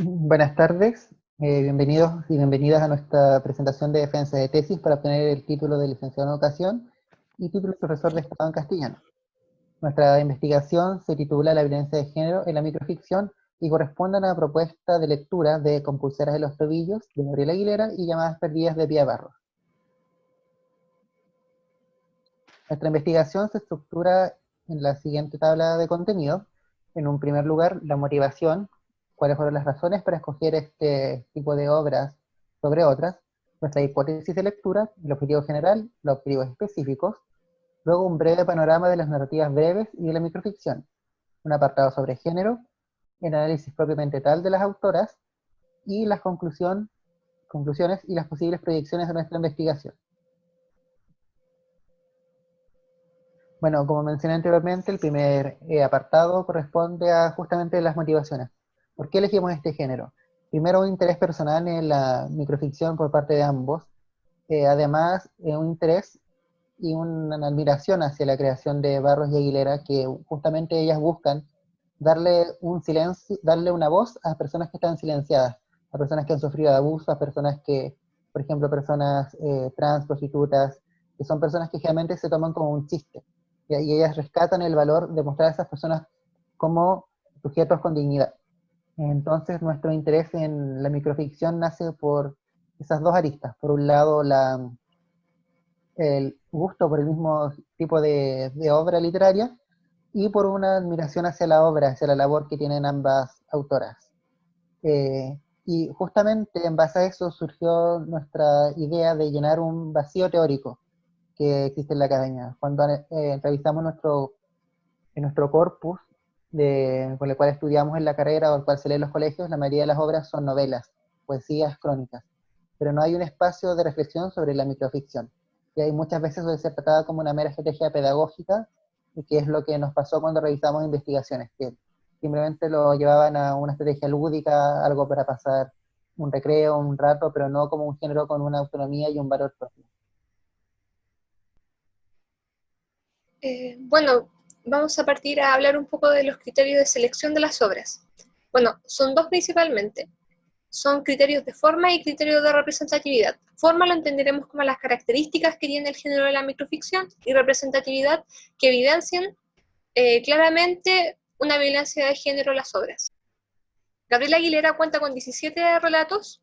Buenas tardes, bienvenidos y bienvenidas a nuestra presentación de defensa de tesis para obtener el título de licenciado en educación y título de profesor de Estado en castellano. Nuestra investigación se titula La violencia de género en la microficción y corresponde a una propuesta de lectura de Compulseras de los tobillos de Gabriela Aguilera y Llamadas perdidas de Pía Barros. Nuestra investigación se estructura en la siguiente tabla de contenido. En un primer lugar, la motivación, cuáles fueron las razones para escoger este tipo de obras sobre otras, nuestra hipótesis de lectura, el objetivo general, los objetivos específicos, luego un breve panorama de las narrativas breves y de la microficción, un apartado sobre género, el análisis propiamente tal de las autoras, y las conclusiones y las posibles proyecciones de nuestra investigación. Bueno, como mencioné anteriormente, el primer apartado corresponde a justamente las motivaciones. ¿Por qué elegimos este género? Primero, un interés personal en la microficción por parte de ambos. Además, un interés y una admiración hacia la creación de Barros y Aguilera, que justamente ellas buscan darle un silencio, darle una voz a personas que están silenciadas, a personas que han sufrido abuso, a personas que, por ejemplo, personas trans, prostitutas, que son personas que generalmente se toman como un chiste, y ellas rescatan el valor de mostrar a esas personas como sujetos con dignidad. Entonces, nuestro interés en la microficción nace por esas dos aristas. Por un lado, el gusto por el mismo tipo de obra literaria, y por una admiración hacia la obra, hacia la labor que tienen ambas autoras. Y justamente en base a eso surgió nuestra idea de llenar un vacío teórico que existe en la academia. Cuando revisamos nuestro corpus, con el cual estudiamos en la carrera o el cual se lee en los colegios, la mayoría de las obras son novelas, poesías, crónicas, pero no hay un espacio de reflexión sobre la microficción, y hay muchas veces suele ser tratada como una mera estrategia pedagógica, y que es lo que nos pasó cuando revisamos investigaciones, que simplemente lo llevaban a una estrategia lúdica, algo para pasar un recreo, un rato, pero no como un género con una autonomía y un valor propio. Bueno, vamos a partir a hablar un poco de los criterios de selección de las obras. Bueno, son dos principalmente. Son criterios de forma y criterios de representatividad. Forma lo entenderemos como las características que tiene el género de la microficción, y representatividad que evidencian claramente una violencia de género en las obras. Gabriela Aguilera cuenta con 17 relatos,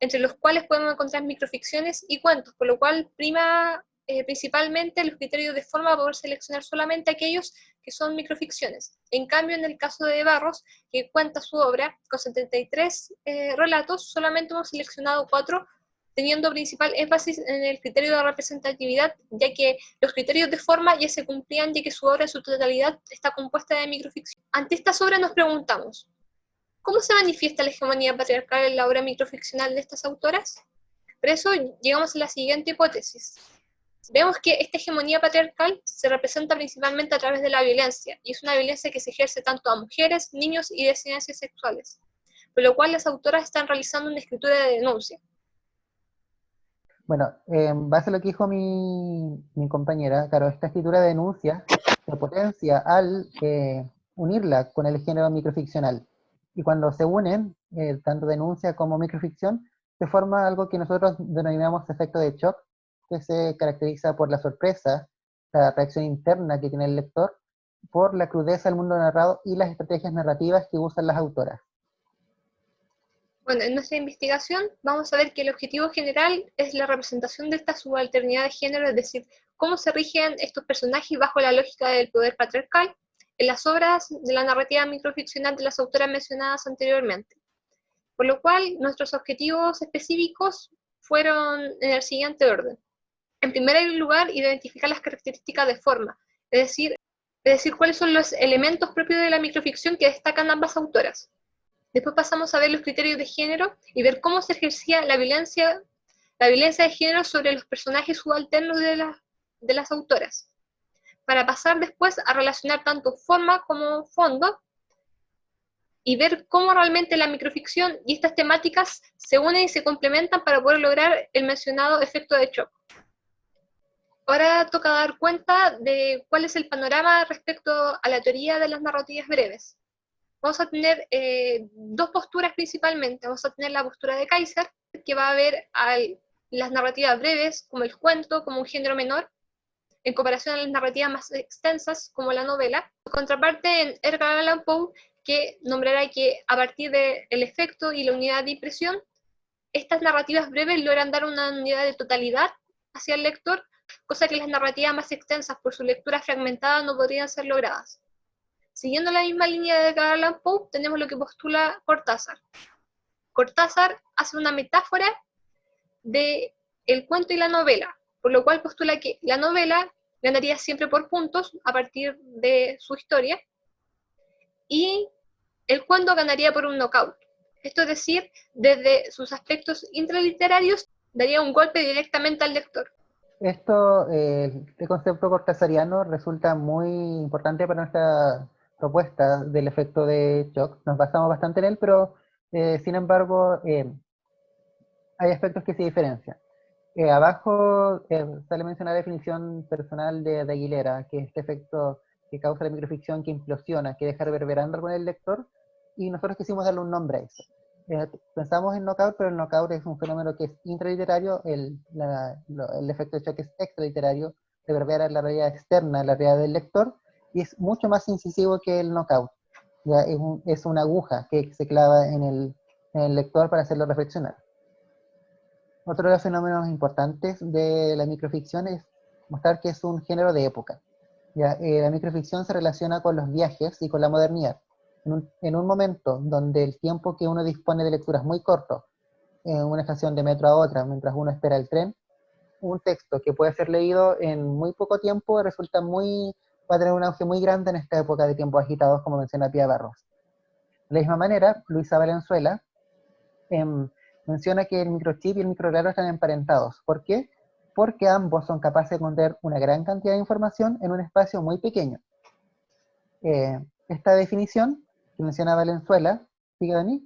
entre los cuales podemos encontrar microficciones y cuentos, por lo cual prima principalmente los criterios de forma para poder seleccionar solamente aquellos que son microficciones. En cambio, en el caso de Barros, que cuenta su obra con 73 relatos, solamente hemos seleccionado 4, teniendo principal énfasis en el criterio de representatividad, ya que los criterios de forma ya se cumplían, ya que su obra en su totalidad está compuesta de microficción. Ante estas obras nos preguntamos, ¿cómo se manifiesta la hegemonía patriarcal en la obra microficcional de estas autoras? Por eso llegamos a la siguiente hipótesis. Vemos que esta hegemonía patriarcal se representa principalmente a través de la violencia, y es una violencia que se ejerce tanto a mujeres, niños y disidencias sexuales, por lo cual las autoras están realizando una escritura de denuncia. Bueno, en base a lo que dijo mi compañera, claro, esta escritura de denuncia se potencia al unirla con el género microficcional. Y cuando se unen, tanto denuncia como microficción, se forma algo que nosotros denominamos efecto de shock, que se caracteriza por la sorpresa, la reacción interna que tiene el lector, por la crudeza del mundo narrado y las estrategias narrativas que usan las autoras. Bueno, en nuestra investigación vamos a ver que el objetivo general es la representación de esta subalternidad de género, es decir, cómo se rigen estos personajes bajo la lógica del poder patriarcal en las obras de la narrativa microficcional de las autoras mencionadas anteriormente. Por lo cual, nuestros objetivos específicos fueron en el siguiente orden. En primer lugar, identificar las características de forma, es decir, cuáles son los elementos propios de la microficción que destacan ambas autoras. Después pasamos a ver los criterios de género y ver cómo se ejercía la violencia de género sobre los personajes subalternos de las autoras, para pasar después a relacionar tanto forma como fondo y ver cómo realmente la microficción y estas temáticas se unen y se complementan para poder lograr el mencionado efecto de shock. Ahora toca dar cuenta de cuál es el panorama respecto a la teoría de las narrativas breves. vamos a tener dos posturas principalmente. Vamos a tener la postura de Kaiser, que va a ver las narrativas breves, como el cuento, como un género menor, en comparación a las narrativas más extensas, como la novela. Por contraparte, en Edgar Allan Poe, que nombrará que a partir del efecto y la unidad de impresión, estas narrativas breves logran dar una unidad de totalidad hacia el lector, cosa que las narrativas más extensas, por su lectura fragmentada, no podrían ser logradas. Siguiendo la misma línea de Edgar Allan Poe, tenemos lo que postula Cortázar. Cortázar hace una metáfora de el cuento y la novela, por lo cual postula que la novela ganaría siempre por puntos a partir de su historia y el cuento ganaría por un knockout. Esto es decir, desde sus aspectos intraliterarios daría un golpe directamente al lector. Este concepto cortasariano resulta muy importante para nuestra propuesta del efecto de shock. Nos basamos bastante en él, pero sin embargo hay aspectos que se diferencian. Abajo sale mencionar la definición personal de Aguilera, que es este efecto que causa la microficción que implosiona, que deja reverberando algo en el lector, y nosotros quisimos darle un nombre a eso. Pensamos en knockout, pero el knockout es un fenómeno que es intraliterario, el efecto de shock es extraliterario, reverbera la realidad externa, la realidad del lector, y es mucho más incisivo que el knockout. Ya es una aguja que se clava en el lector para hacerlo reflexionar. Otro de los fenómenos importantes de la microficción es mostrar que es un género de época. ¿Ya? La microficción se relaciona con los viajes y con la modernidad. En un momento donde el tiempo que uno dispone de lectura es muy corto, en una estación de metro a otra, mientras uno espera el tren, un texto que puede ser leído en muy poco tiempo va a tener un auge muy grande en esta época de tiempos agitados, como menciona Pía Barros. De la misma manera, Luisa Valenzuela menciona que el microchip y el microraro están emparentados. ¿Por qué? Porque ambos son capaces de contener una gran cantidad de información en un espacio muy pequeño. Esta definición que menciona Valenzuela, tiene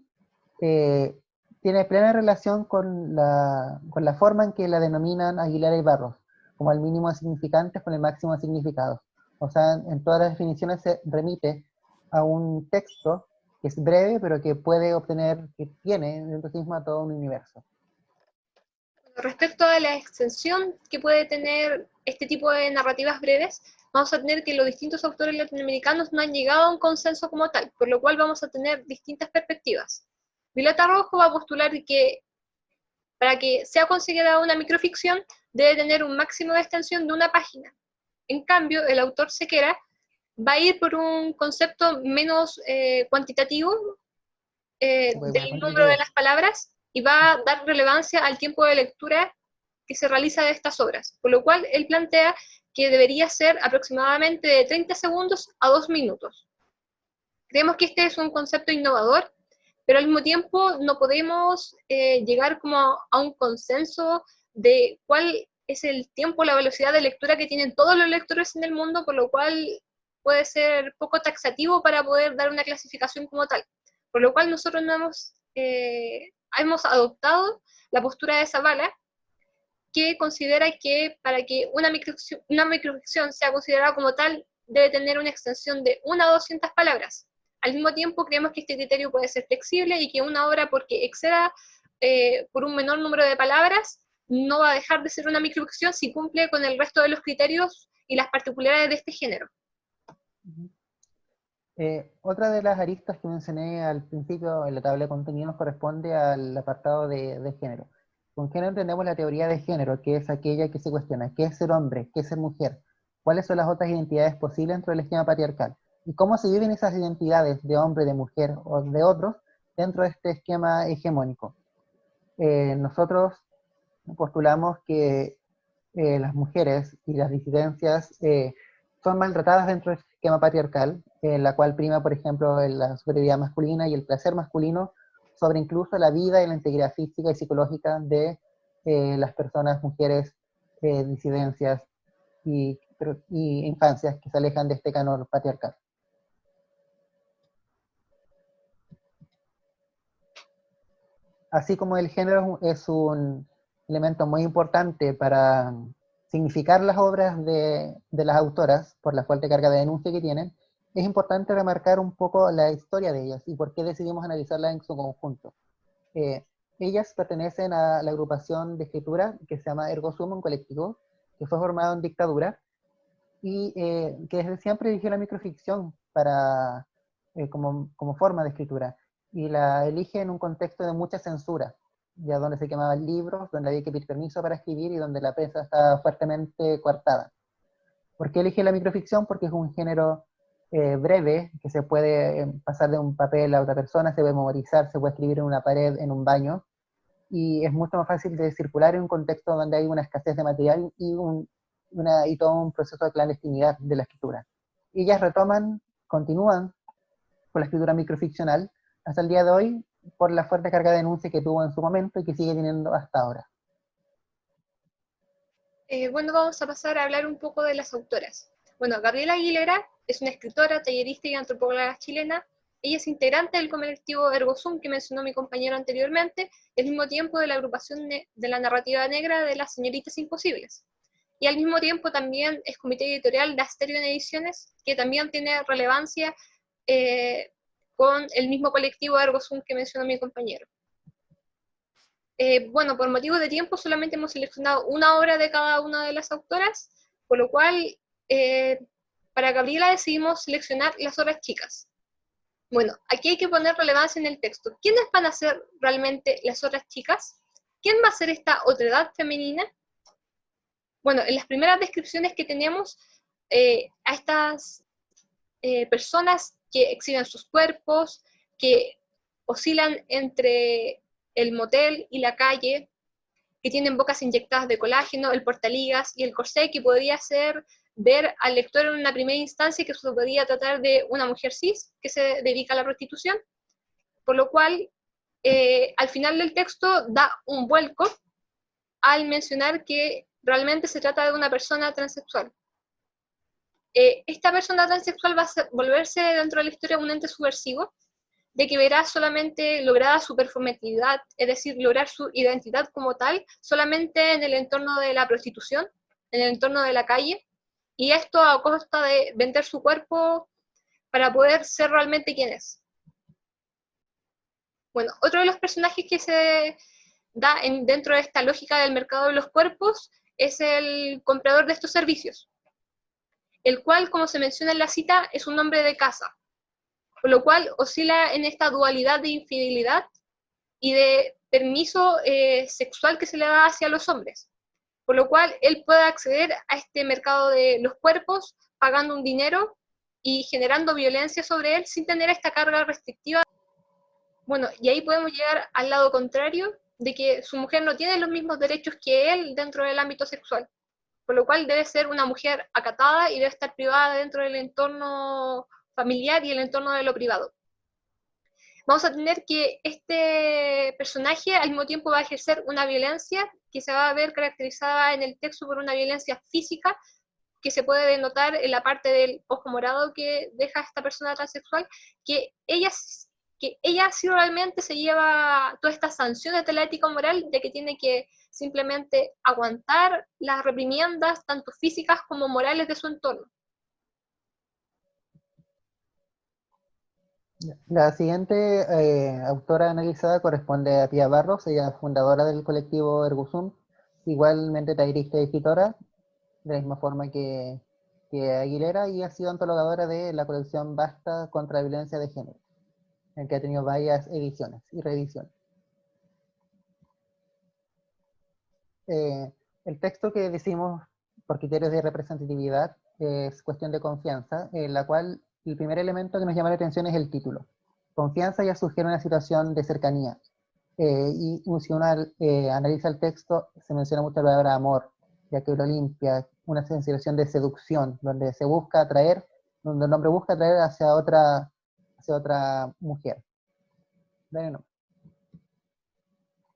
plena relación con la forma en que la denominan Aguilera y Barros, como el mínimo de significantes con el máximo de significados. O sea, en todas las definiciones se remite a un texto que es breve, pero que tiene dentro de sí mismo todo un universo. Respecto a la extensión que puede tener este tipo de narrativas breves, vamos a tener que los distintos autores latinoamericanos no han llegado a un consenso como tal, por lo cual vamos a tener distintas perspectivas. Violeta Rojo va a postular que para que sea considerada una microficción debe tener un máximo de extensión de una página. En cambio, el autor Sequera va a ir por un concepto menos cuantitativo del número de las palabras y va a dar relevancia al tiempo de lectura que se realiza de estas obras, por lo cual él plantea que debería ser aproximadamente de 30 segundos a 2 minutos. Creemos que este es un concepto innovador, pero al mismo tiempo no podemos llegar como a un consenso de cuál es el tiempo, la velocidad de lectura que tienen todos los lectores en el mundo, por lo cual puede ser poco taxativo para poder dar una clasificación como tal. Por lo cual nosotros no hemos adoptado la postura de Zavala, que considera que para que una microficción sea considerada como tal, debe tener una extensión de 1 a 200 palabras. Al mismo tiempo, creemos que este criterio puede ser flexible y que una obra, porque exceda por un menor número de palabras, no va a dejar de ser una microficción si cumple con el resto de los criterios y las particularidades de este género. Otra de las aristas que mencioné al principio en la tabla de contenidos corresponde al apartado de género. Con género entendemos la teoría de género, que es aquella que se cuestiona qué es ser hombre, qué es ser mujer, cuáles son las otras identidades posibles dentro del esquema patriarcal, y cómo se viven esas identidades de hombre, de mujer o de otros dentro de este esquema hegemónico. Nosotros postulamos que las mujeres y las disidencias son maltratadas dentro del esquema patriarcal, en la cual prima, por ejemplo, la superioridad masculina y el placer masculino sobre incluso la vida y la integridad física y psicológica de las personas, mujeres, disidencias y infancias que se alejan de este canon patriarcal. Así como el género es un elemento muy importante para significar las obras de las autoras por la fuerte carga de denuncia que tienen, es importante remarcar un poco la historia de ellas y por qué decidimos analizarlas en su conjunto. Ellas pertenecen a la agrupación de escritura que se llama Ergo Sum, un colectivo, que fue formado en dictadura y que desde siempre eligió la microficción como forma de escritura. Y la elige en un contexto de mucha censura, ya donde se quemaban libros, donde había que pedir permiso para escribir y donde la prensa estaba fuertemente coartada. ¿Por qué elige la microficción? Porque es un género breve, que se puede pasar de un papel a otra persona, se puede memorizar, se puede escribir en una pared, en un baño, y es mucho más fácil de circular en un contexto donde hay una escasez de material y todo un proceso de clandestinidad de la escritura. Y ellas continúan con la escritura microficcional hasta el día de hoy por la fuerte carga de denuncia que tuvo en su momento y que sigue teniendo hasta ahora. Bueno, vamos a pasar a hablar un poco de las autoras. Bueno, Gabriela Aguilera es una escritora, tallerista y antropóloga chilena. Ella es integrante del colectivo Ergo Sum, que mencionó mi compañero anteriormente, y al mismo tiempo de la agrupación de la narrativa negra de las Señoritas Imposibles. Y al mismo tiempo también es comité editorial de Asterion Ediciones, que también tiene relevancia con el mismo colectivo Ergo Sum que mencionó mi compañero. Bueno, por motivos de tiempo solamente hemos seleccionado una obra de cada una de las autoras, por lo cual para Gabriela decidimos seleccionar las obras chicas. Bueno, aquí hay que poner relevancia en el texto. ¿Quiénes van a ser realmente las obras chicas? ¿Quién va a ser esta otredad femenina? Bueno, en las primeras descripciones que tenemos a estas personas que exhiben sus cuerpos, que oscilan entre el motel y la calle, que tienen bocas inyectadas de colágeno, el portaligas y el corsé, que podría hacer ver al lector en una primera instancia que se podría tratar de una mujer cis que se dedica a la prostitución, por lo cual al final del texto da un vuelco al mencionar que realmente se trata de una persona transexual. Esta persona transexual va a volverse dentro de la historia un ente subversivo, de que verá solamente lograda su performatividad, es decir, lograr su identidad como tal, solamente en el entorno de la prostitución, en el entorno de la calle, y esto a costa de vender su cuerpo para poder ser realmente quien es. Bueno, otro de los personajes que se da dentro de esta lógica del mercado de los cuerpos es el comprador de estos servicios, el cual, como se menciona en la cita, es un hombre de casa, por lo cual oscila en esta dualidad de infidelidad y de permiso sexual que se le da hacia los hombres, por lo cual él puede acceder a este mercado de los cuerpos pagando un dinero y generando violencia sobre él sin tener esta carga restrictiva. Bueno, y ahí podemos llegar al lado contrario, de que su mujer no tiene los mismos derechos que él dentro del ámbito sexual, por lo cual debe ser una mujer acatada y debe estar privada dentro del entorno familiar y el entorno de lo privado. Vamos a tener que este personaje al mismo tiempo va a ejercer una violencia que se va a ver caracterizada en el texto por una violencia física que se puede denotar en la parte del ojo morado que deja esta persona transexual, que ella sí realmente se lleva todas estas sanciones de la ética moral de que tiene que simplemente aguantar las reprimiendas tanto físicas como morales de su entorno. La siguiente autora analizada corresponde a Pia Barros, ella es fundadora del colectivo Ergo Sum, igualmente tallerista y escritora, de la misma forma que Aguilera, y ha sido antologadora de la colección Basta contra la violencia de género, en que ha tenido varias ediciones y reediciones. El texto que decimos por criterios de representatividad es cuestión de confianza, en la cual el primer elemento que nos llama la atención es el título. Confianza ya sugiere una situación de cercanía. Y si uno analiza el texto, se menciona mucho la palabra amor, ya que lo limpia, una sensación de seducción, donde se busca atraer, donde el hombre busca atraer hacia otra mujer. Bueno.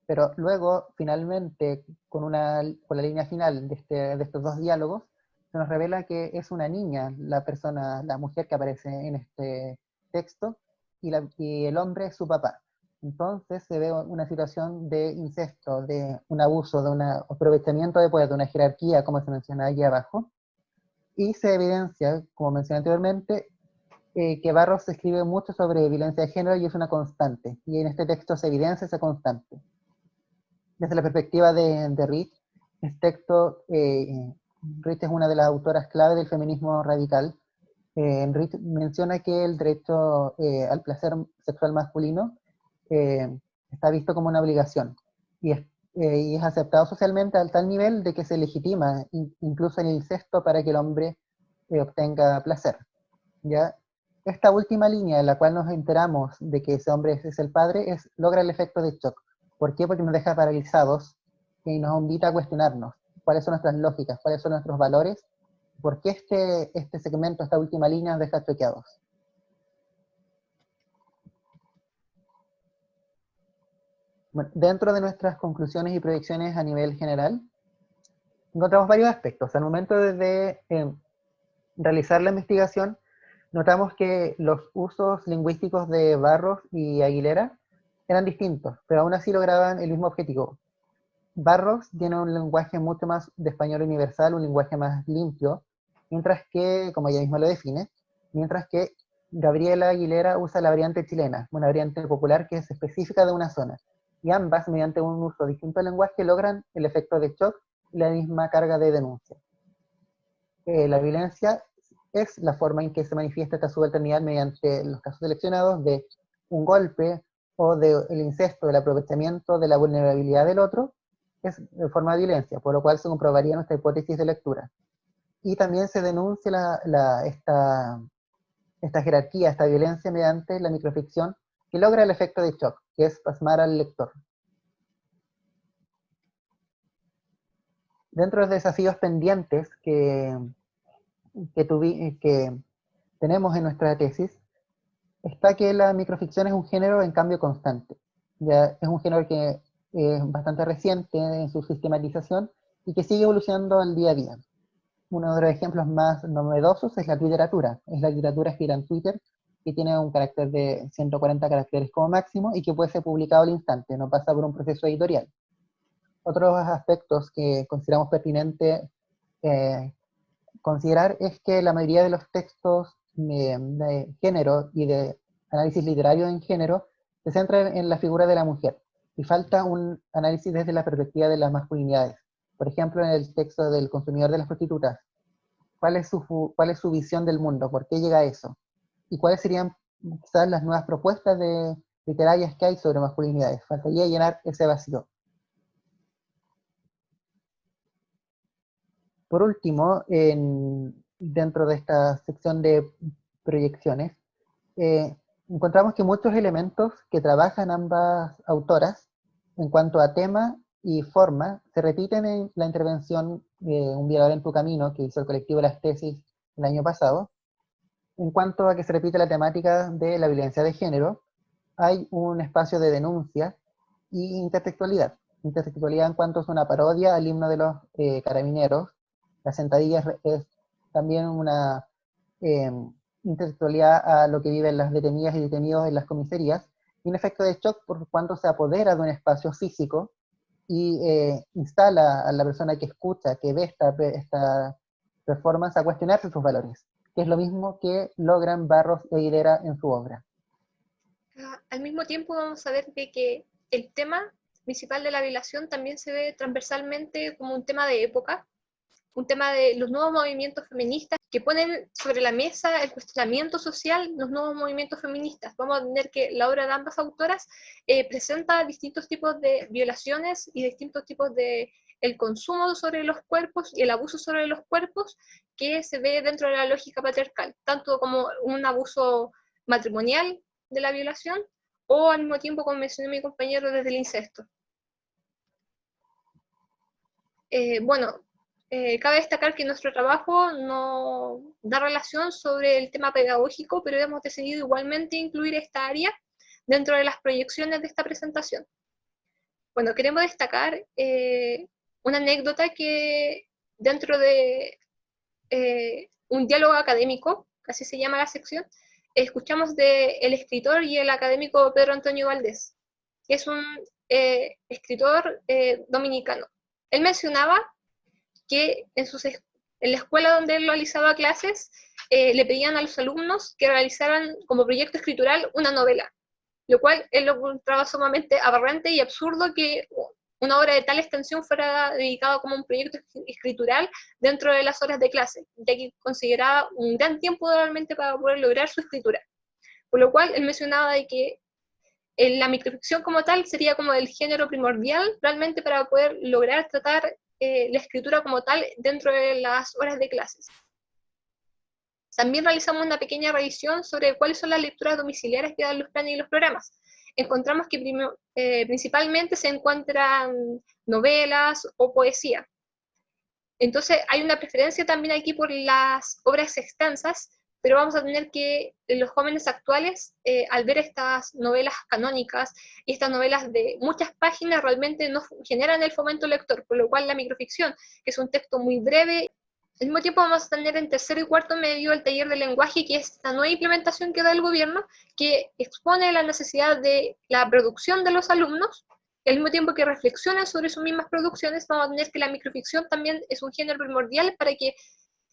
Pero luego, finalmente, con la línea final de estos dos diálogos, se nos revela que es una niña la mujer que aparece en este texto, y el hombre es su papá. Entonces se ve una situación de incesto, de un abuso, de un aprovechamiento de poder, de una jerarquía, como se menciona allí abajo, y se evidencia, como mencioné anteriormente, que Barros escribe mucho sobre violencia de género y es una constante, y en este texto se evidencia esa constante. Desde la perspectiva de Reed, este texto, Reed es una de las autoras clave del feminismo radical. Reed menciona que el derecho al placer sexual masculino está visto como una obligación, y es aceptado socialmente al tal nivel de que se legitima incluso el incesto para que el hombre obtenga placer. ¿Ya? Esta última línea en la cual nos enteramos de que ese hombre es el padre logra el efecto de shock. ¿Por qué? Porque nos deja paralizados y nos invita a cuestionarnos cuáles son nuestras lógicas, cuáles son nuestros valores, por qué este segmento, esta última línea nos deja choqueados. Bueno, dentro de nuestras conclusiones y proyecciones a nivel general, encontramos varios aspectos. Al momento de realizar la investigación, notamos que los usos lingüísticos de Barros y Aguilera eran distintos, pero aún así lograban el mismo objetivo. Barros tiene un lenguaje mucho más de español universal, un lenguaje más limpio, mientras que, como ella misma lo define, mientras que Gabriela Aguilera usa la variante chilena, una variante popular que es específica de una zona, y ambas, mediante un uso distinto del lenguaje, logran el efecto de shock y la misma carga de denuncia. La violencia es la forma en que se manifiesta esta subalternidad mediante los casos seleccionados de un golpe o del incesto, del aprovechamiento de la vulnerabilidad del otro, es de forma de violencia, por lo cual se comprobaría nuestra hipótesis de lectura. Y también se denuncia esta jerarquía, esta violencia mediante la microficción que logra el efecto de shock, que es pasmar al lector. Dentro de los desafíos pendientes que tenemos en nuestra tesis, está que la microficción es un género en cambio constante. Ya es un género que es bastante reciente en su sistematización y que sigue evolucionando al día a día. Uno de los ejemplos más novedosos es la literatura. Es la literatura escrita en Twitter, que tiene un carácter de 140 caracteres como máximo y que puede ser publicado al instante, no pasa por un proceso editorial. Otros aspectos que consideramos pertinente considerar es que la mayoría de los textos de género y de análisis literario en género se centran en la figura de la mujer y falta un análisis desde la perspectiva de las masculinidades. Por ejemplo, en el texto del consumidor de las prostitutas, ¿cuál es su visión del mundo? ¿Por qué llega a eso? ¿Y cuáles serían quizás las nuevas propuestas literarias que hay sobre masculinidades? Faltaría llenar ese vacío. Por último, dentro de esta sección de proyecciones, encontramos que muchos elementos que trabajan ambas autoras en cuanto a tema y forma se repiten en la intervención de Un violador en tu camino que hizo el colectivo Las Tesis el año pasado. En cuanto a que se repite la temática de la violencia de género, hay un espacio de denuncia y intertextualidad. Intertextualidad en cuanto es una parodia al himno de los carabineros. La sentadilla es también una intersectualidad a lo que viven las detenidas y detenidos en las comisarías, y un efecto de shock por cuanto se apodera de un espacio físico y instala a la persona que escucha, que ve esta performance a cuestionarse sus valores, que es lo mismo que logran Barros e Aguilera en su obra. Al mismo tiempo vamos a ver de que el tema principal de la violación también se ve transversalmente como un tema de época, un tema de los nuevos movimientos feministas que ponen sobre la mesa el cuestionamiento social, los nuevos movimientos feministas. Vamos a tener que la obra de ambas autoras presenta distintos tipos de violaciones y distintos tipos de el consumo sobre los cuerpos y el abuso sobre los cuerpos que se ve dentro de la lógica patriarcal, tanto como un abuso matrimonial de la violación o al mismo tiempo, como mencionó mi compañero, desde el incesto. Bueno, cabe destacar que nuestro trabajo no da relación sobre el tema pedagógico, pero hemos decidido igualmente incluir esta área dentro de las proyecciones de esta presentación. Bueno, queremos destacar una anécdota que dentro de un diálogo académico, así se llama la sección, escuchamos del escritor y el académico Pedro Antonio Valdés, que es un escritor dominicano. Él mencionaba que en la escuela donde él realizaba clases le pedían a los alumnos que realizaran como proyecto escritural una novela, lo cual él lo encontraba sumamente aberrante y absurdo que una obra de tal extensión fuera dedicada como un proyecto escritural dentro de las horas de clase, ya que consideraba un gran tiempo realmente para poder lograr su escritura. Por lo cual él mencionaba de que la microficción como tal sería como el género primordial realmente para poder lograr tratar la escritura como tal dentro de las horas de clases. También realizamos una pequeña revisión sobre cuáles son las lecturas domiciliares que dan los planes y los programas. Encontramos que principalmente se encuentran novelas o poesía. Entonces hay una preferencia también aquí por las obras extensas, pero vamos a tener que los jóvenes actuales, al ver estas novelas canónicas y estas novelas de muchas páginas, realmente no generan el fomento lector, por lo cual la microficción, que es un texto muy breve. Al mismo tiempo vamos a tener en tercero y cuarto medio el taller de lenguaje, que es esta nueva implementación que da el gobierno, que expone la necesidad de la producción de los alumnos, y al mismo tiempo que reflexionan sobre sus mismas producciones. Vamos a tener que la microficción también es un género primordial para que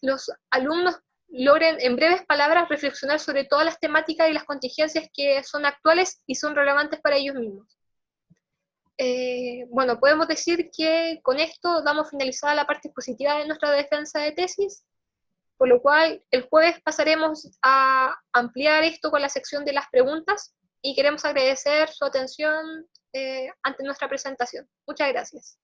los alumnos logren en breves palabras reflexionar sobre todas las temáticas y las contingencias que son actuales y son relevantes para ellos mismos. Bueno, podemos decir que con esto damos finalizada la parte expositiva de nuestra defensa de tesis, por lo cual el jueves pasaremos a ampliar esto con la sección de las preguntas y queremos agradecer su atención ante nuestra presentación. Muchas gracias.